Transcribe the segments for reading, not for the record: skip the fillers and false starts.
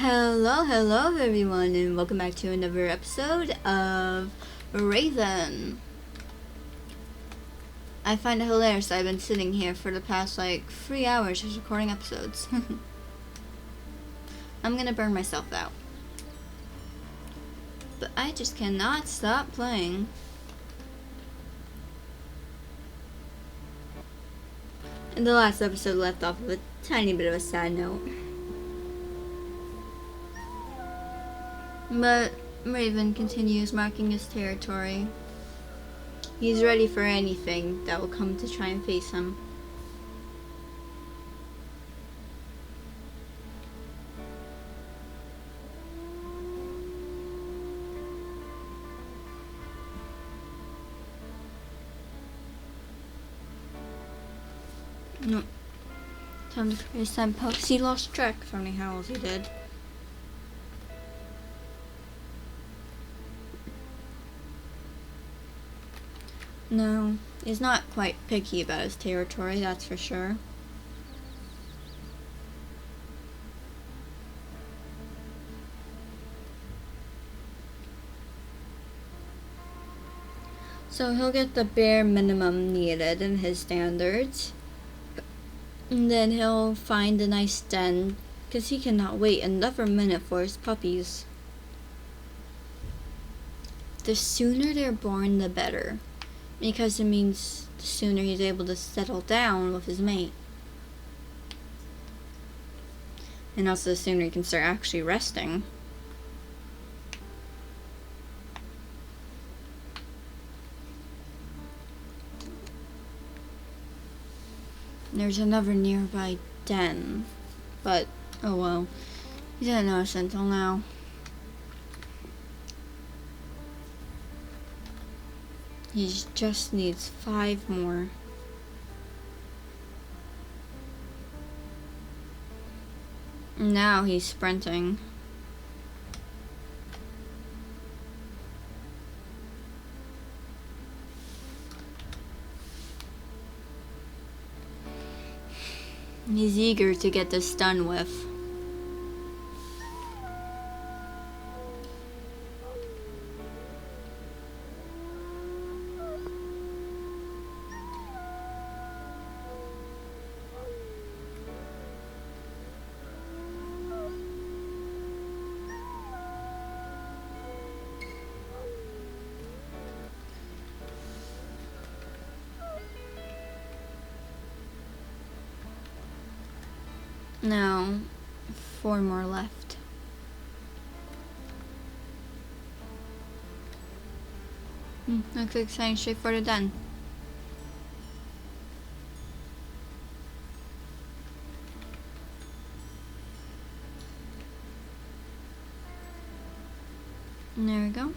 Hello everyone, and welcome back to another episode of Raven. I find it hilarious that I've been sitting here for the past 3 hours just recording episodes. I'm gonna burn myself out. But I just cannot stop playing. And the last episode left off with a tiny bit of a sad note. But Raven continues marking his territory. He's ready for anything that will come to try and face him. No. Time to create some posts. He lost track of how many howls he did. No, he's not quite picky about his territory, that's for sure. So he'll get the bare minimum needed in his standards. And then he'll find a nice den, because he cannot wait another minute for his puppies. The sooner they're born, the better. Because it means the sooner he's able to settle down with his mate. And also the sooner he can start actually resting. There's another nearby den. But, oh well. He didn't notice until now. He just needs 5 more. Now he's sprinting. He's eager to get this done with. Now, 4 more left. Looks exciting, straightforward, done. And there we go.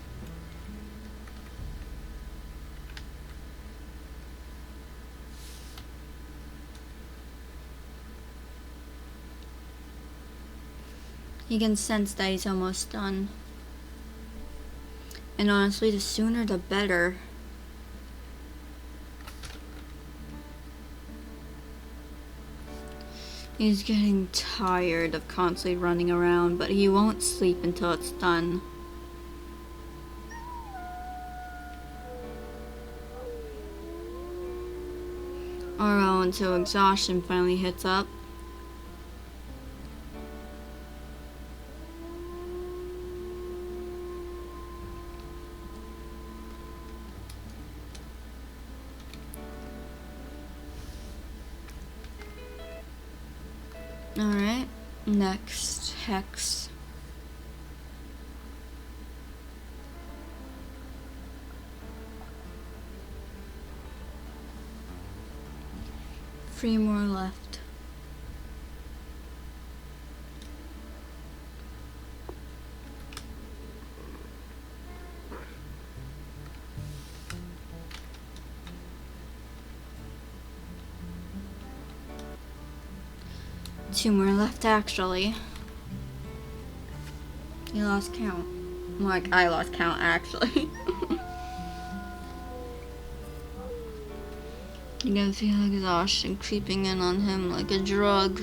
You can sense that he's almost done. And honestly, the sooner the better. He's getting tired of constantly running around, but he won't sleep until it's done. Or until exhaustion finally hits up. Alright, next hex. Three more left. Two more left, actually. You lost count. Like, I lost count, actually. You can feel exhaustion creeping in on him like a drug.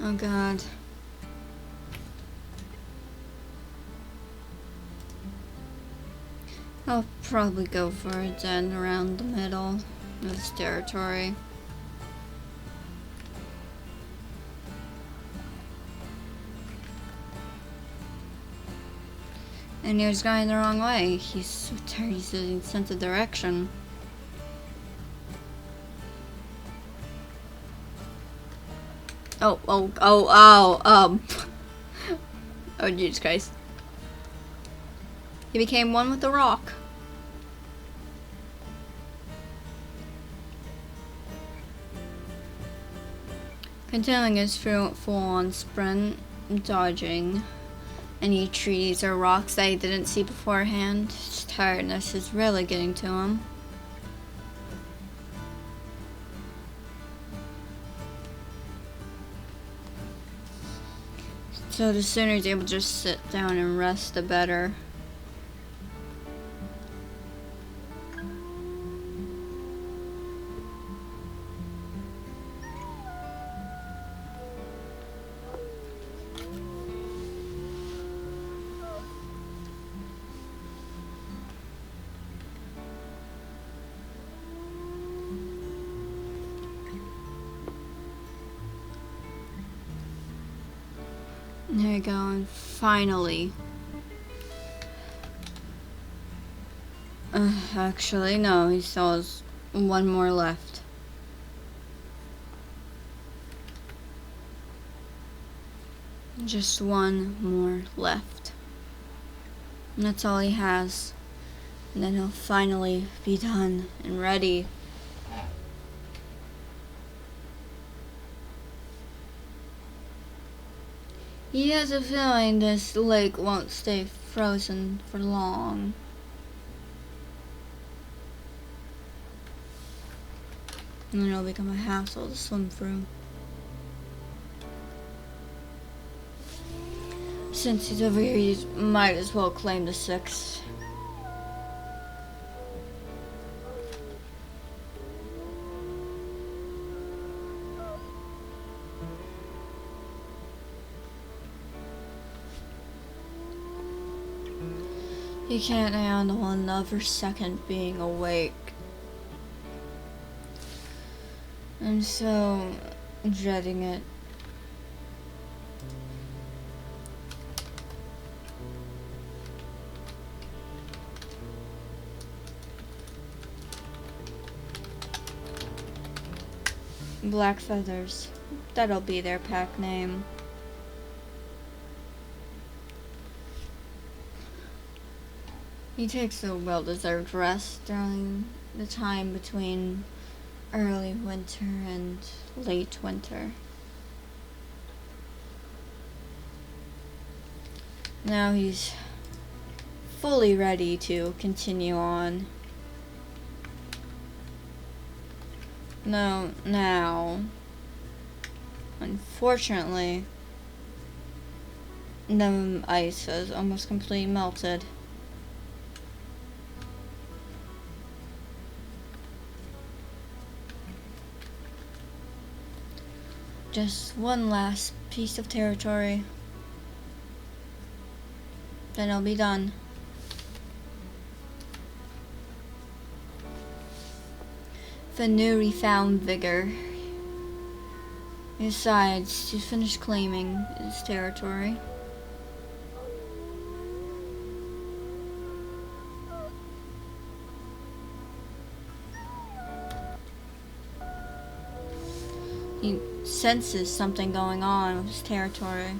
Oh god. I'll probably go for a den around the middle of this territory. And he was going the wrong way. He's so tired, he's losing sense of direction. Oh, Jesus Christ. He became one with the rock. Continuing his full-on sprint, dodging any trees or rocks that he didn't see beforehand. His tiredness is really getting to him. So the sooner he's able to just sit down and rest, the better. There you go, and finally. Actually, no, he still has one more left. Just one more left. And that's all he has. And then he'll finally be done and ready. He has a feeling this lake won't stay frozen for long. And then it'll become a hassle to swim through. Since he's over here, he might as well claim the 6. He can't handle another second being awake. I'm so dreading it. Black feathers. That'll be their pack name. He takes a well-deserved rest during the time between early winter and late winter. Now he's fully ready to continue on. No, now, unfortunately, the ice has almost completely melted. Just one last piece of territory. Then it'll be done. The newly found vigor, he decides to finish claiming his territory. He senses something going on with his territory.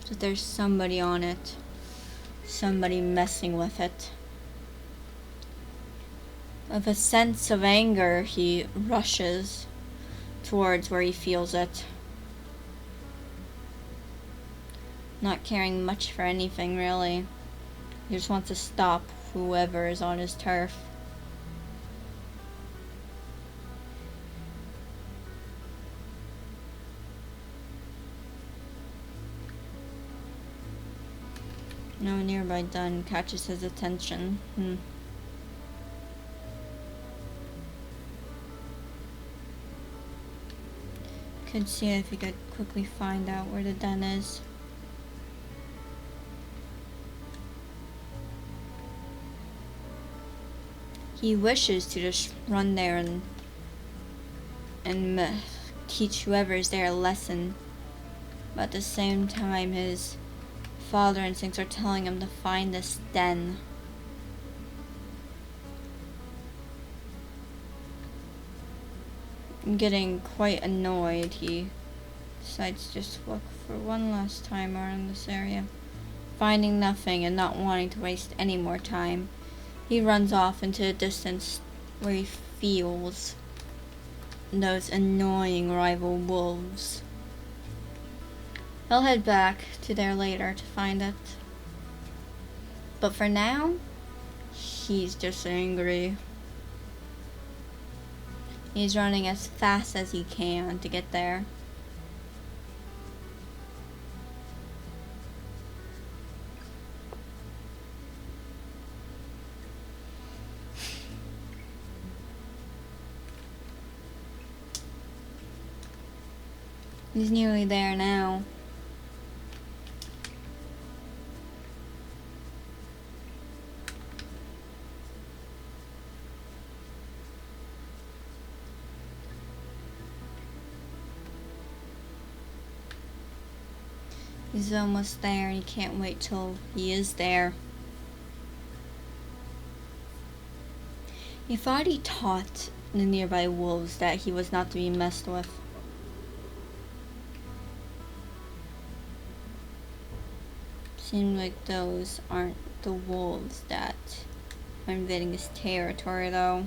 That there's somebody on it. Somebody messing with it. With a sense of anger, he rushes towards where he feels it. Not caring much for anything, really. He just wants to stop whoever is on his turf. No nearby den catches his attention. Could see if he could quickly find out where the den is. He wishes to just run there and teach whoever's there a lesson. But at the same time, his father instincts are telling him to find this den. Getting quite annoyed, he decides to just look for one last time around this area. Finding nothing and not wanting to waste any more time, he runs off into the distance where he feels those annoying rival wolves. He'll head back to there later to find it. But for now, he's just angry. He's running as fast as he can to get there. He's nearly there now. He's almost there and he can't wait till he is there. He thought he taught the nearby wolves that he was not to be messed with. Seems like those aren't the wolves that are invading his territory though.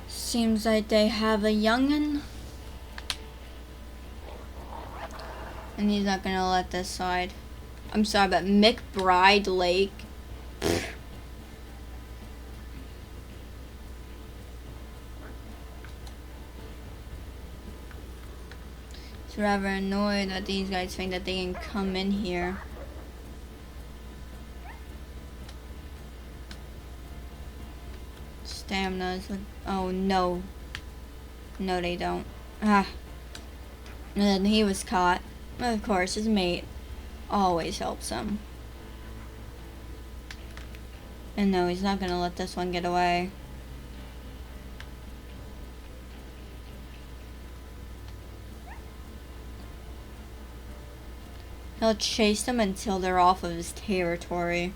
Seems like they have a young'un. And he's not gonna let this slide. I'm sorry, but McBride Lake. He's rather annoyed that these guys think that they can come in here. Stamina is like, oh no. No, they don't. Ah. And then he was caught. Of course, his mate always helps him. And no, he's not gonna let this one get away. He'll chase them until they're off of his territory.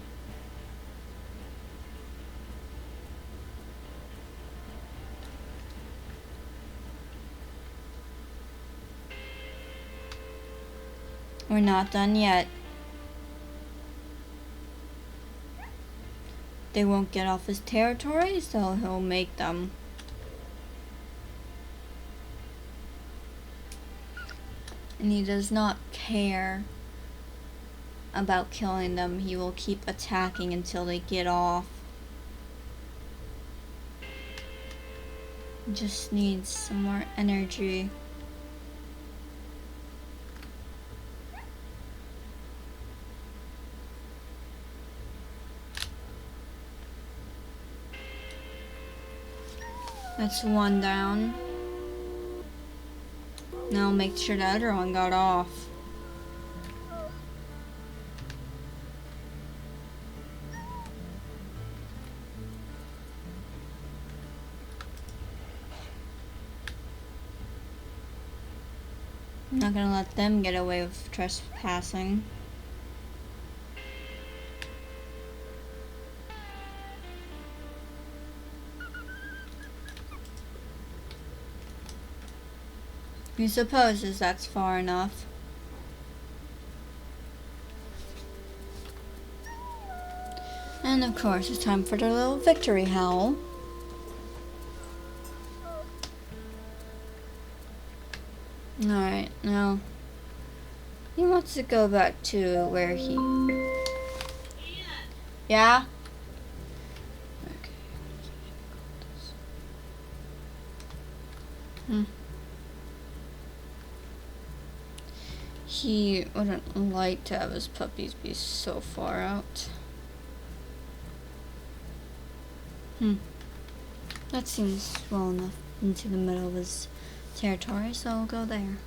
We're not done yet. They won't get off his territory, so he'll make them. And he does not care about killing them. He will keep attacking until they get off. He just needs some more energy. That's one down. Now make sure the other one got off. I'm not gonna let them get away with trespassing. He supposes that's far enough. And of course, it's time for their little victory howl. Alright, now he wants to go back to where he... Yeah? Okay. He wouldn't like to have his puppies be so far out. That seems well enough into the middle of his territory, so I'll go there.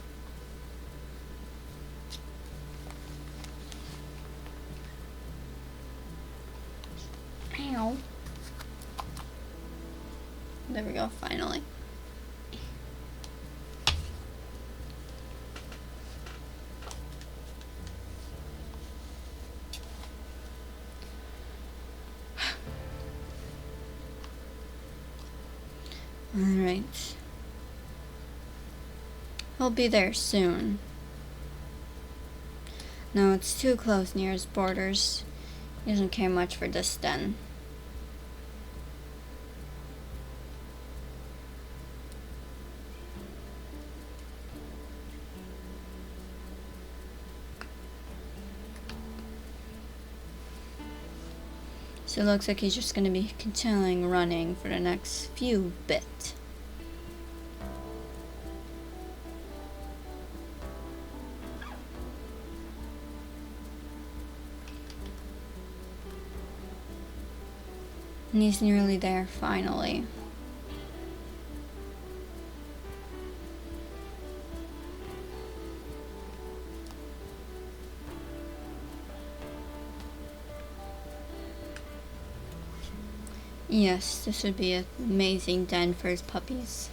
Ow. There we go, finally. Alright. He'll be there soon. No, it's too close near his borders. He doesn't care much for this den. So it looks like he's just going to be continuing running for the next few bit. And he's nearly there, finally. Yes, this would be an amazing den for his puppies.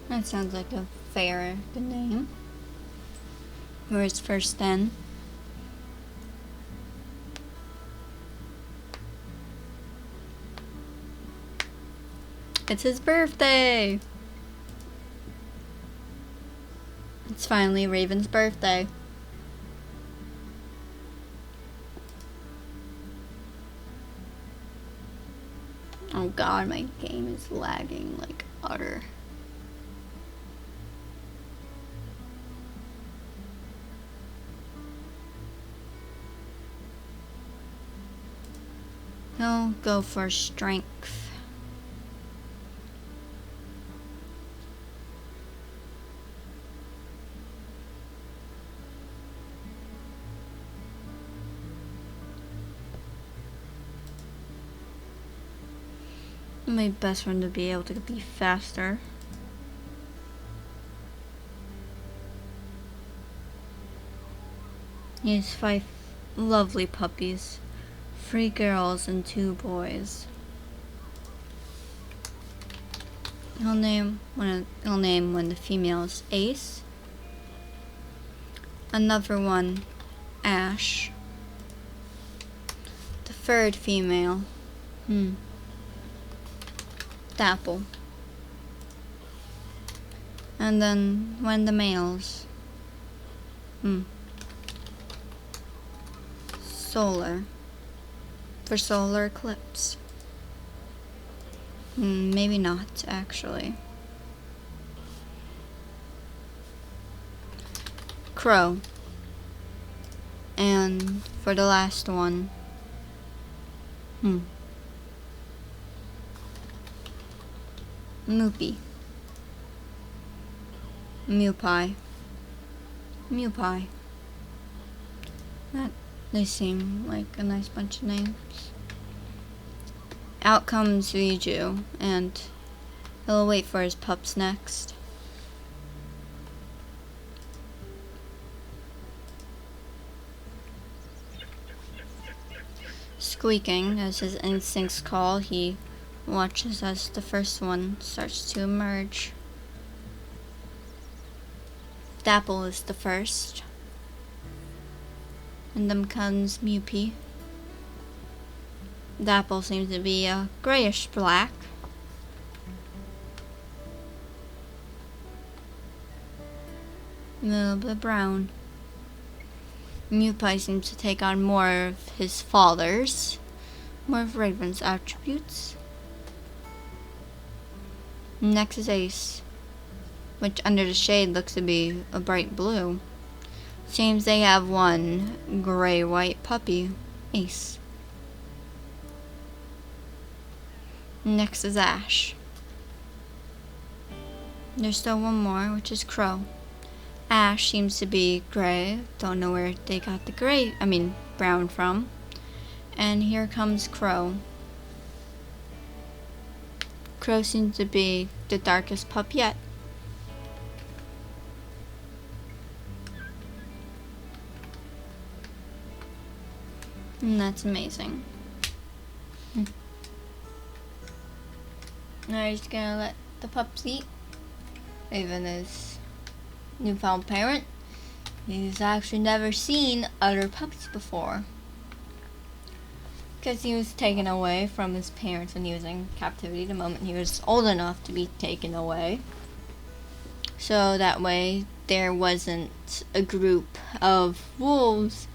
That sounds like a fair good name for his first den. It's his birthday! It's finally Raven's birthday. Oh god, my game is lagging like utter. He'll go for strength. My best friend to be able to be faster. He has 5 lovely puppies, 3 girls and 2 boys. He'll name when the female is Ace, another one Ash, the 3rd female Dapple, and then when the males Solar, for solar eclipse. Maybe not, actually. Crow. And for the last one, Moopy. Mewpie. Mewpie. They seem like a nice bunch of names. Out comes Riju, and he'll wait for his pups next. Squeaking as his instincts call, he watches as the first one starts to emerge. Dapple is the first. And then comes Mewpie. Dapple seems to be a grayish black. A little bit brown. Mewpie seems to take on more of his father's, more of Raven's attributes. Next is Ace, which under the shade looks to be a bright blue. Seems they have one gray-white puppy, Ace. Next is Ash. There's still one more, which is Crow. Ash seems to be gray. Don't know where they got the brown from. And here comes Crow. Crow seems to be the darkest pup yet. And that's amazing. Now he's gonna let the pups eat. Even his newfound parent. He's actually never seen other pups before. Because he was taken away from his parents when he was in captivity the moment he was old enough to be taken away. So that way there wasn't a group of wolves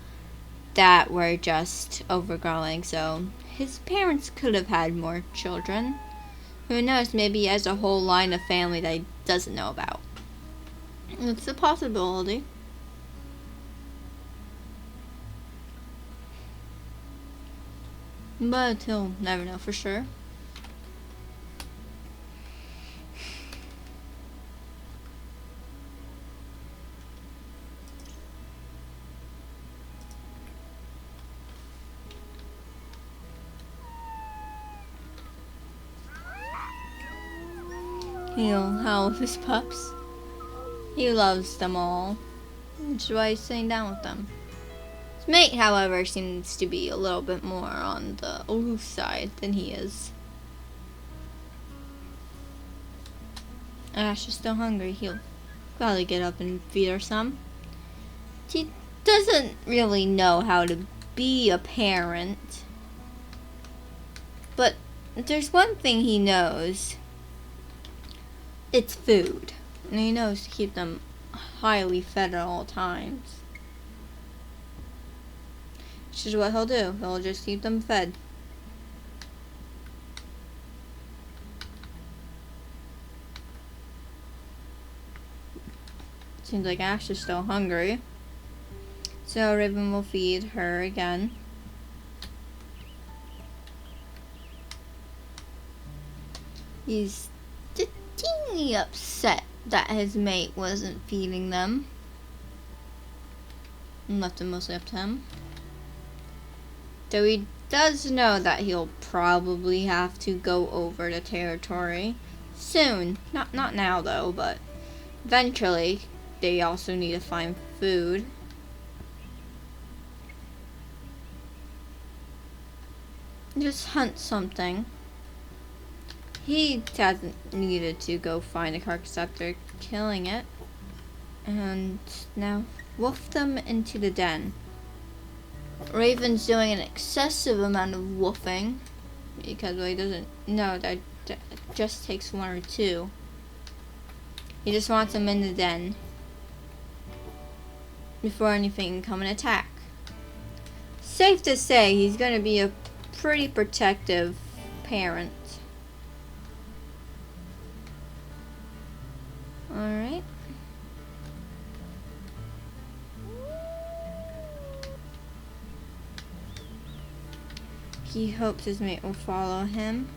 that were just overgrowing. So his parents could have had more children. Who knows, maybe he has a whole line of family that he doesn't know about. It's a possibility. But he'll never know for sure. He'll howl with his pups. He loves them all, which is why he's sitting down with them. His mate, however, seems to be a little bit more on the aloof side than he is. Ash is still hungry. He'll probably get up and feed her some. He doesn't really know how to be a parent, but there's one thing he knows. It's food. And he knows to keep them highly fed at all times. Which is what he'll do. He'll just keep them fed. Seems like Ash is still hungry. So Raven will feed her again. He's teeny upset that his mate wasn't feeding them and left them mostly up to him. Though he does know that he'll probably have to go over the territory soon. Not now though, but eventually. They also need to find food. Just hunt something. He hasn't needed to go find a carcass after killing it. And now wolf them into the den. Raven's doing an excessive amount of wolfing because he doesn't know that it just takes one or two. He just wants them in the den before anything can come and attack. Safe to say he's going to be a pretty protective parent. Alright. He hopes his mate will follow him.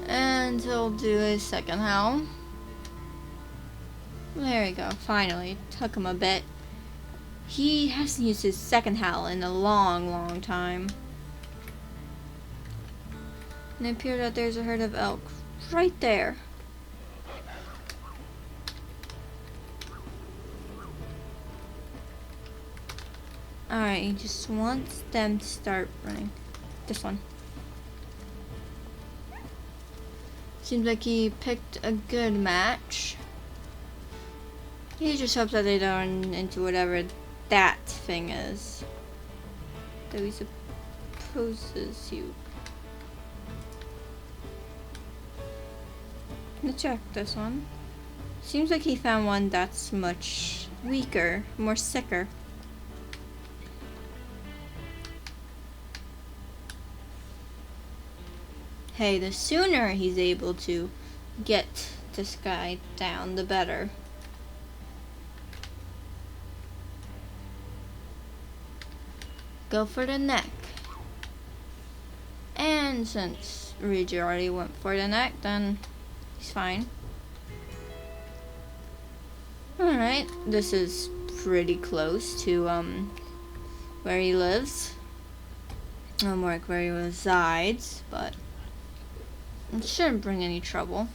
And he'll do his second howl. There we go, finally. Took him a bit. He hasn't used his second howl in a long time. And it appears that there's a herd of elk right there. Alright, he just wants them to start running. This one. Seems like he picked a good match. He just hopes that they don't run into whatever that thing is that he supposes you. Let's check this one. Seems like he found one that's much weaker, more sicker. hey, the sooner he's able to get this guy down, the better. Go for the neck. And since Ryuji already went for the neck, then he's fine. Alright, this is pretty close to where he lives. More like where he resides, but it shouldn't bring any trouble.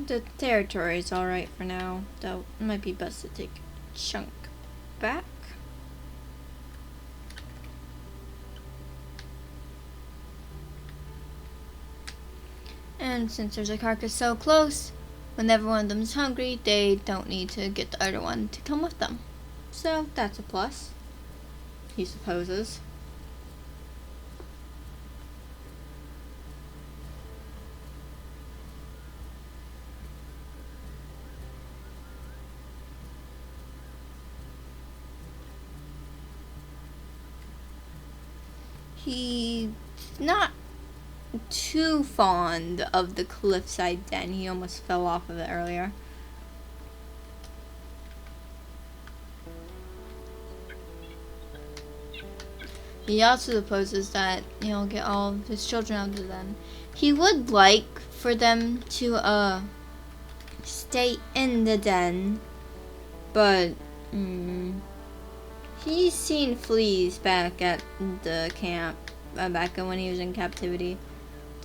The territory is alright for now, though it might be best to take a chunk back. And since there's a carcass so close, whenever one of them is hungry, they don't need to get the other one to come with them. So that's a plus, he supposes. He's not too fond of the cliffside den. He almost fell off of it earlier. He also supposes that he'll get all of his children out of the den. He would like for them to stay in the den, but he's seen fleas back at the camp, back when he was in captivity.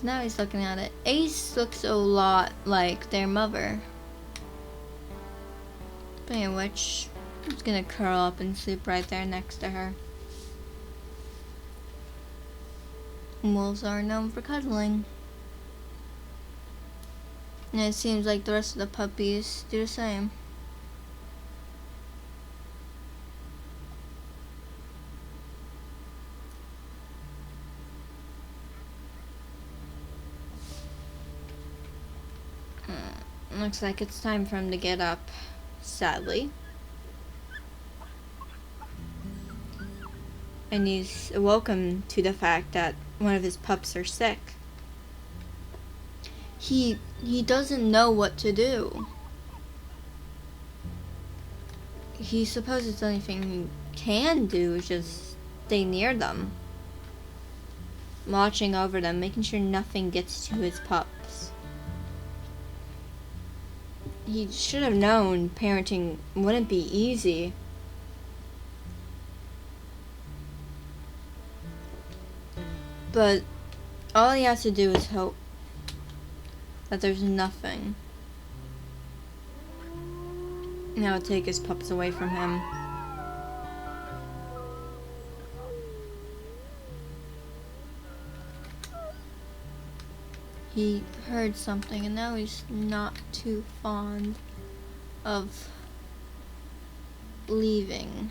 Now he's looking at it. Ace looks a lot like their mother. Speaking of which, I'm just gonna curl up and sleep right there next to her. Wolves are known for cuddling. And it seems like the rest of the puppies do the same. Looks like it's time for him to get up, sadly. And he's awoken to the fact that one of his pups are sick. He doesn't know what to do. He supposes the only thing he can do is just stay near them, watching over them, making sure nothing gets to his pups. He should have known parenting wouldn't be easy. But all he has to do is hope that there's nothing that would take his pups away from him. He heard something, and now he's not too fond of leaving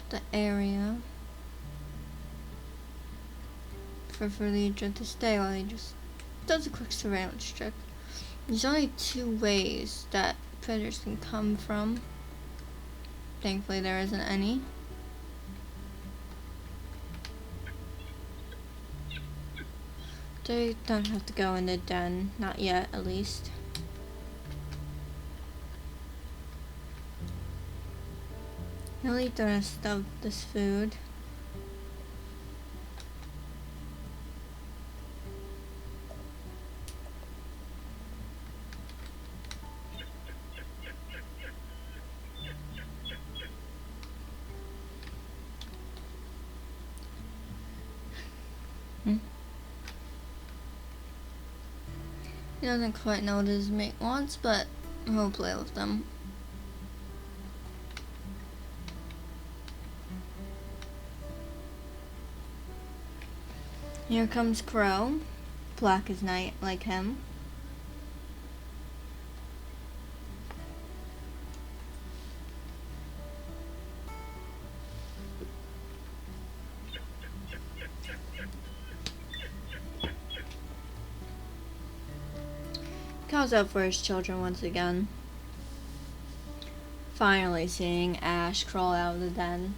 the area for Legion to stay while he just does a quick surveillance check. There's only two ways that predators can come from. Thankfully there isn't any. They don't have to go in the den, not yet at least. He'll eat the rest of this food. He doesn't quite know what his mate wants, but he'll play with them. Here comes Crow, black as night like him. calls out for his children once again. Finally seeing Ash crawl out of the den.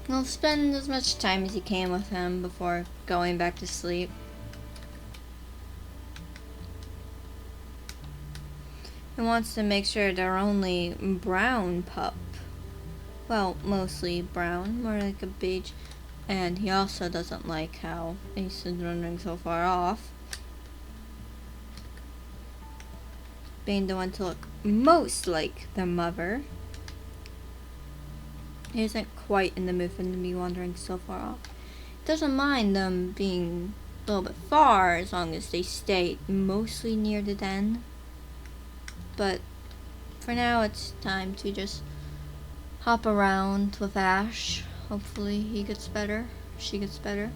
He'll spend as much time as he can with him before going back to sleep. He wants to make sure they're only brown pup. Well, mostly brown, more like a beige. And he also doesn't like how Ace is running so far off, being the one to look most like the mother. He isn't quite in the mood for them to be wandering so far off. He doesn't mind them being a little bit far as long as they stay mostly near the den. But for now, it's time to just hop around with Ash. Hopefully he gets better, she gets better.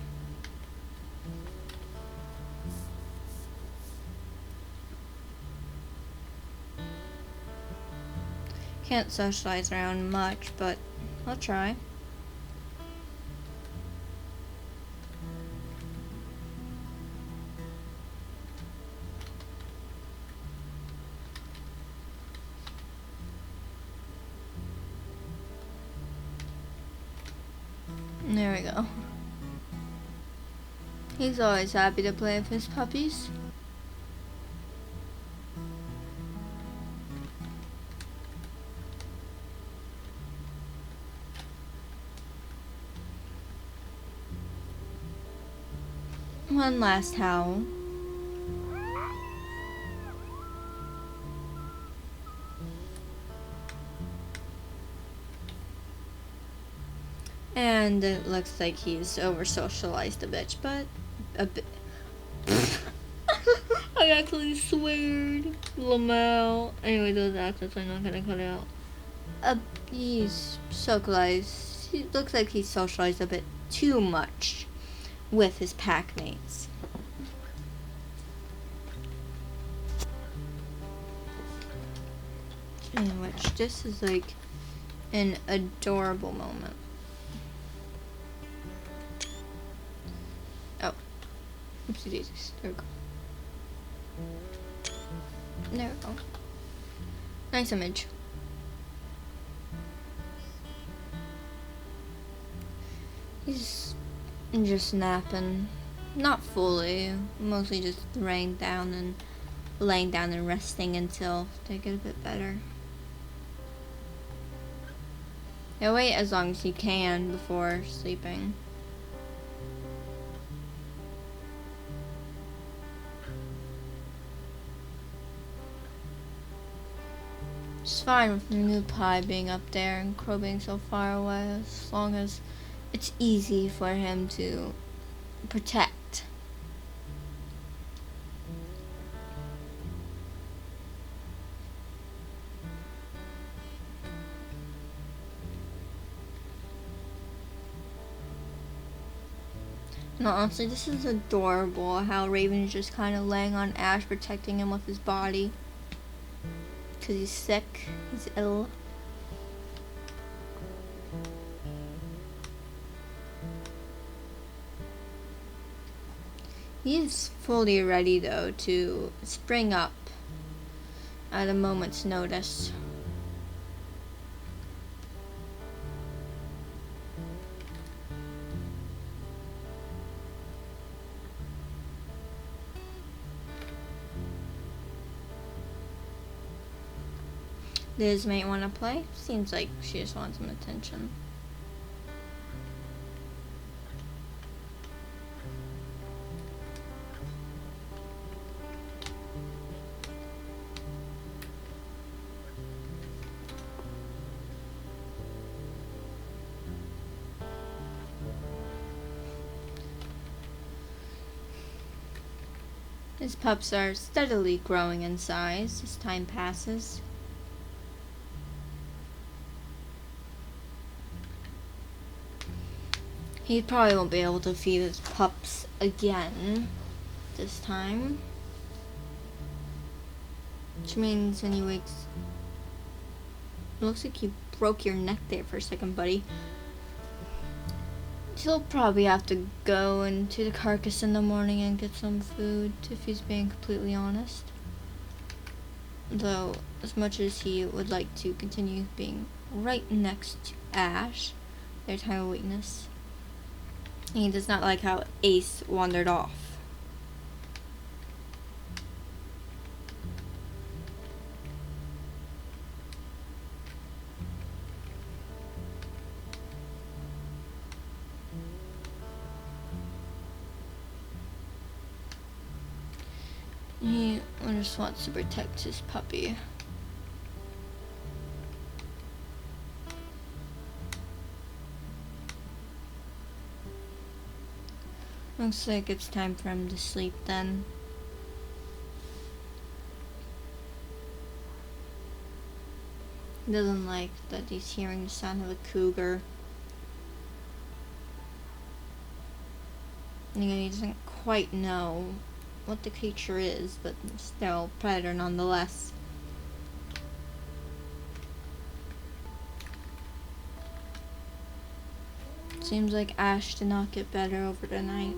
Can't socialize around much, but I'll try. There we go. He's always happy to play with his puppies. One last howl. And it looks like he's over-socialized a bit, but a bit. I actually sweared. Lamau. Anyway, those accents I'm not gonna cut out. He's socialized. He looks like he's socialized a bit too much with his pack mates. In which this is like an adorable moment. Oh. Oopsie daisies. There we go. There we go. Nice image. He's just napping. Not fully. Mostly just laying down and resting until they get a bit better. He'll wait as long as he can before sleeping. It's fine with the new pie being up there and Crow being so far away, as long as it's easy for him to protect. No, honestly, this is adorable how Raven's just kind of laying on Ash, protecting him with his body. Because he's sick, he's ill. He's fully ready, though, to spring up at a moment's notice. Liz might want to play. Seems like she just wants some attention. His pups are steadily growing in size as time passes. He probably won't be able to feed his pups again this time. Which means when he wakes... It looks like you broke your neck there for a second, buddy. He'll probably have to go into the carcass in the morning and get some food, if he's being completely honest. Though, as much as he would like to continue being right next to Ash, their time of weakness, he does not like how Ace wandered off. He just wants to protect his puppy. Looks like it's time for him to sleep then. He doesn't like that he's hearing the sound of a cougar. And again, he doesn't quite know what the creature is, but still predator nonetheless. Seems like Ash did not get better over the night.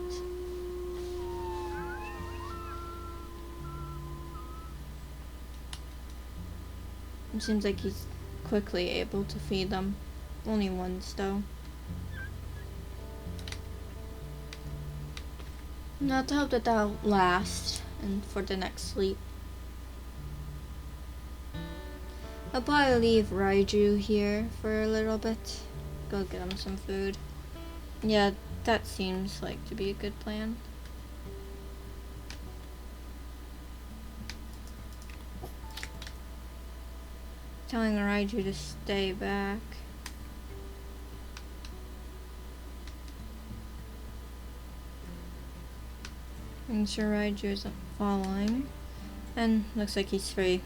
It seems like he's quickly able to feed them. Only once though. Not to hope that that'll last and for the next sleep. I'll probably leave Raiju here for a little bit. Go get him some food. Yeah, that seems like to be a good plan. Telling Raiju to stay back. Making sure Raiju isn't following. And looks like he's free.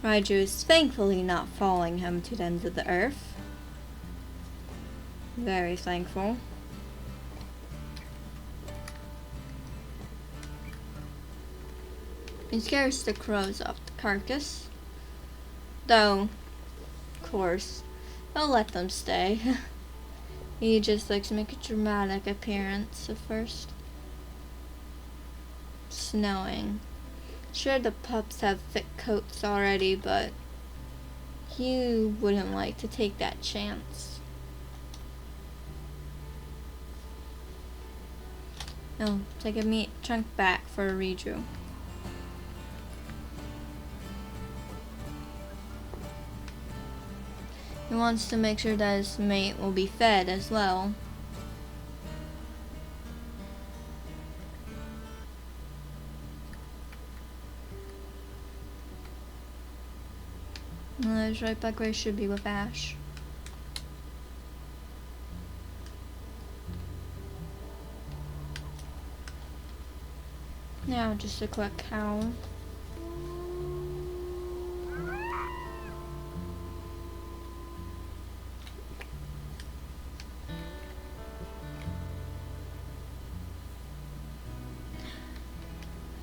Raiju is thankfully not following him to the ends of the earth. Very thankful. He scares the crows off the carcass. Though, of course, I'll let them stay. He just likes to make a dramatic appearance at first. Snowing. Sure, the pups have thick coats already, but you wouldn't like to take that chance. No, take a meat chunk back for a Raiju. He wants to make sure that his mate will be fed as well. He's right back where he should be with Ash. Now just a quick howl.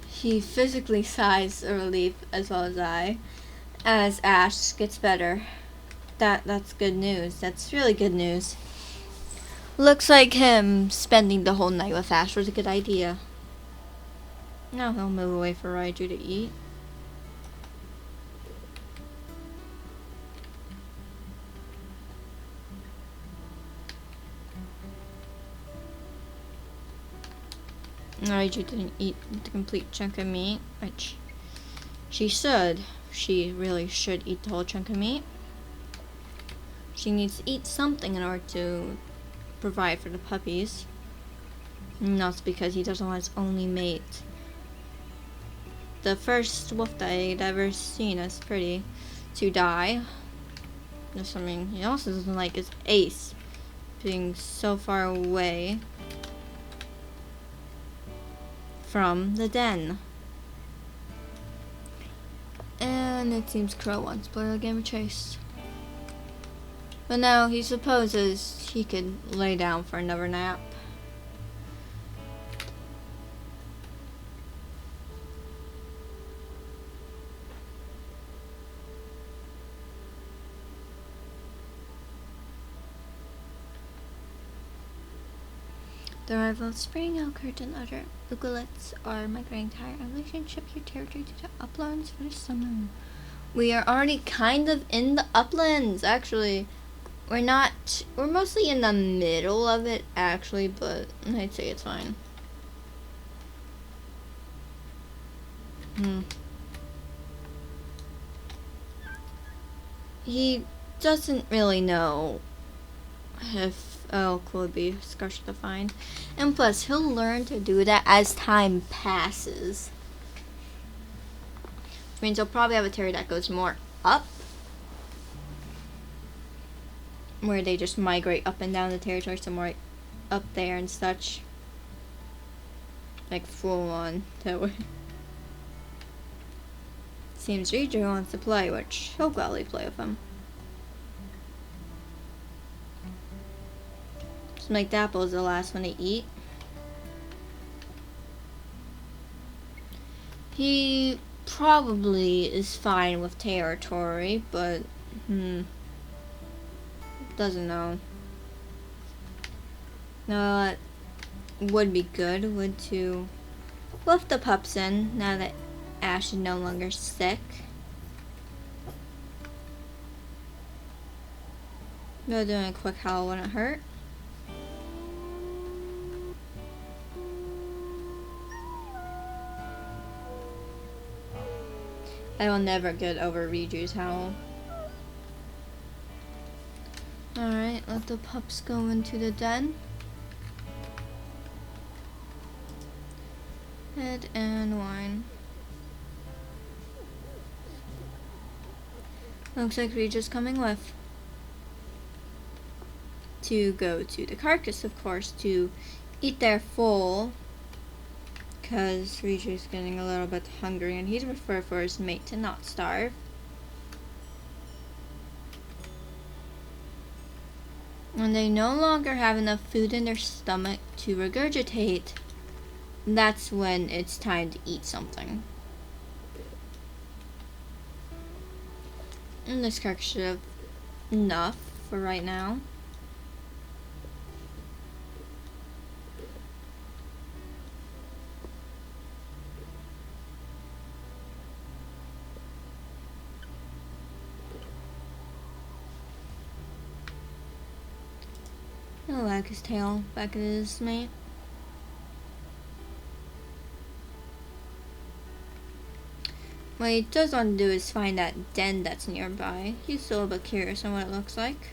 He physically sighs a relief as well as I, as Ash gets better. That's good news. That's really good news. Looks like him spending the whole night with Ash was a good idea. Now he'll move away for Raiju to eat. Raiju didn't eat the complete chunk of meat, which she should. She really should eat the whole chunk of meat. She needs to eat something in order to provide for the puppies. Not because he doesn't want his only mate. The first wolf that I'd ever seen as pretty to die. There's something he also doesn't like is Ace being so far away from the den. And it seems Crow wants to play a game of chase. But now he supposes he could lay down for another nap. The arrival of spring, elk and other ungulates are migrating to higher elevation, ship your territory to the uplands for the summer. We are already kind of in the uplands, actually. We're mostly in the middle of it, actually, but I'd say it's fine. He doesn't really know if elk would be scarce to find. And plus, he'll learn to do that as time passes. Which means he'll probably have a territory that goes more up, where they just migrate up and down the territory, somewhere up there and such. Like full on that way. Seems Reader wants to play, which he'll gladly play with him. Just make the apples the last one to eat. He probably is fine with territory, but doesn't know. No, what would be good would to lift the pups in now that Ash is no longer sick. No, doing a quick howl wouldn't hurt. I will never get over Riju's howl. Alright, let the pups go into the den. Head and wine. Looks like Riju's coming with. To go to the carcass, of course, to eat their full. Because Riju's getting a little bit hungry and he'd prefer for his mate to not starve. When they no longer have enough food in their stomach to regurgitate, that's when it's time to eat something. And this carcass should have enough for right now. He'll wag his tail back at his mate. What he does want to do is find that den that's nearby. He's still a bit curious on what it looks like.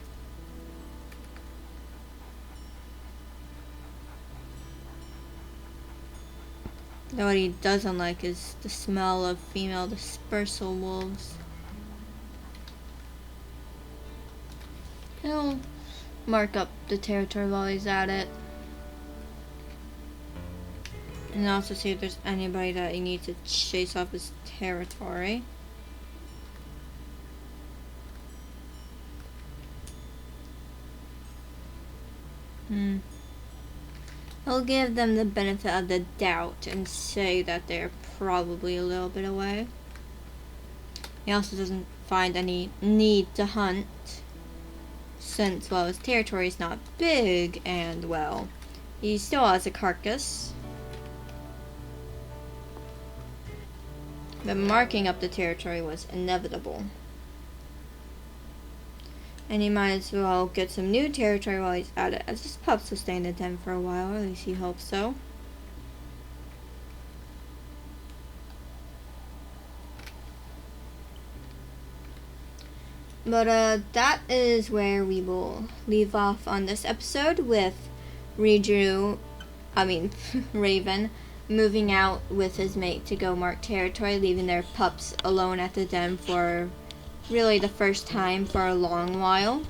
Though what he doesn't like is the smell of female dispersal wolves. He'll mark up the territory while he's at it. And also see if there's anybody that he needs to chase off his territory. He'll give them the benefit of the doubt and say that they're probably a little bit away. He also doesn't find any need to hunt, since, well, his territory is not big, and, well, he still has a carcass. But marking up the territory was inevitable. And he might as well get some new territory while he's at it, as his pups will stay in the den for a while, or at least he hopes so. But that is where we will leave off on this episode with Raven, moving out with his mate to go mark territory, leaving their pups alone at the den for really the first time for a long while.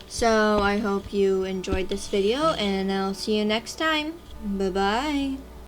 So I hope you enjoyed this video, and I'll see you next time. Bye bye.